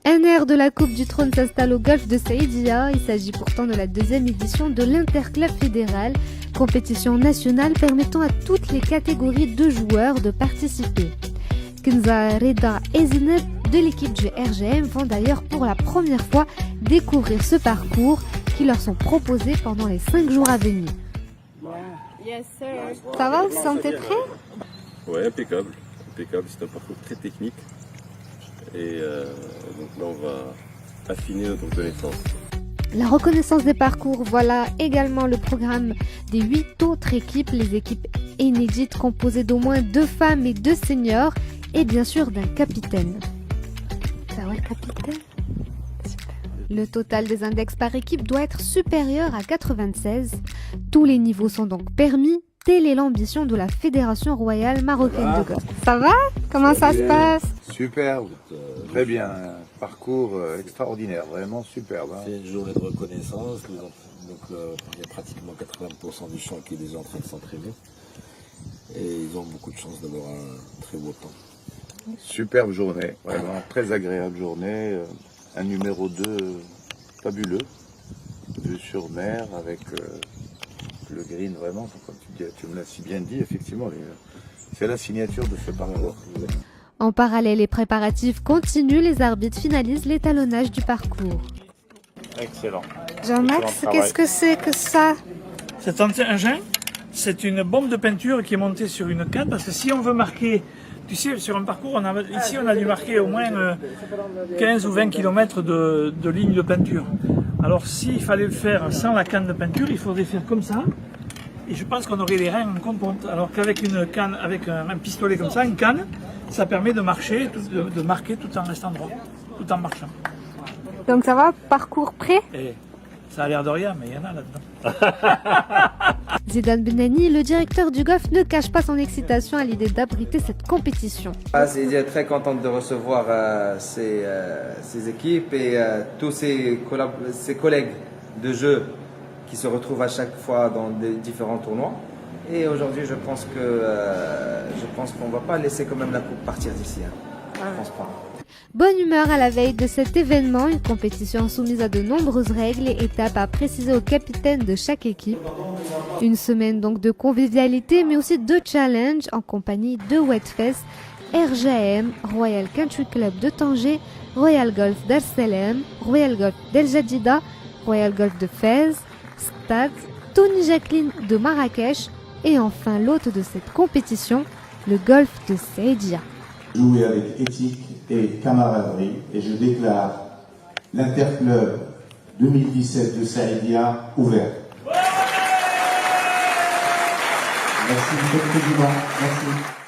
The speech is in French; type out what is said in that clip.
Un air de la Coupe du Trône s'installe au golfe de Saïdia. Il s'agit pourtant de la deuxième édition de l'Interclub fédéral, compétition nationale permettant à toutes les catégories de joueurs de participer. Kenza, Reda et Zineb de l'équipe du RGM vont d'ailleurs pour la première fois découvrir ce parcours qui leur sont proposés pendant les 5 jours à venir. Yes, sir. Ça va, vous vous sentez prêts? Ouais, impeccable. Impeccable, c'est un parcours très technique. Et donc là, on va affiner notre connaissance. La reconnaissance des parcours, voilà également le programme des 8 autres équipes, les équipes inédites composées d'au moins 2 femmes et 2 seniors, et bien sûr d'un capitaine. Ça va, le capitaine? Super. Le total des index par équipe doit être supérieur à 96. Tous les niveaux sont donc permis. Telle est l'ambition de la Fédération royale marocaine de golf. Ça va? Comment ça se passe? Superbe, très bien, un parcours extraordinaire, vraiment superbe. C'est une journée de reconnaissance, donc il y a pratiquement 80% du champ qui est déjà en train de s'entraîner. Et ils ont beaucoup de chance d'avoir un très beau temps. Superbe journée, vraiment très agréable journée, un numéro 2 fabuleux, vue sur mer avec le green vraiment, comme tu me l'as si bien dit, effectivement, c'est la signature de ce parcours. En parallèle, les préparatifs continuent, les arbitres finalisent l'étalonnage du parcours. Excellent. Jean-Max, qu'est-ce que c'est que ça? Cet engin, c'est une bombe de peinture qui est montée sur une canne, parce que si on veut marquer, tu sais, sur un parcours, ici on a dû marquer au moins 15 ou 20 km de ligne de peinture. Alors s'il fallait le faire sans la canne de peinture, il faudrait faire comme ça, et je pense qu'on aurait les reins en compote. Alors qu'avec une canne, avec un pistolet comme ça, une canne, ça permet de marcher, de marquer tout en restant droit, tout en marchant. Donc ça va, parcours prêt? Et ça a l'air de rien, mais il y en a là-dedans. Zidane Benani, le directeur du golf, ne cache pas son excitation à l'idée d'abriter cette compétition. C'est très contente de recevoir ces équipes et tous ces collègues de jeu qui se retrouvent à chaque fois dans des différents tournois. Et aujourd'hui, je pense qu'on ne va pas laisser quand même la coupe partir d'ici. Je pense pas. Bonne humeur à la veille de cet événement, une compétition soumise à de nombreuses règles et étapes à préciser au capitaine de chaque équipe. Une semaine donc de convivialité mais aussi de challenge en compagnie de Wetfest, RGM, Royal Country Club de Tanger, Royal Golf d'Al-Salem, Royal Golf d'El Jadida, Royal Golf de Fès, Stade, Tony Jacqueline de Marrakech et enfin l'hôte de cette compétition, le golf de Saïdia. Jouer avec éthique et camaraderie et je déclare l'Interclub 2017 de Saïdia ouvert. Merci, Monsieur le Président. Merci.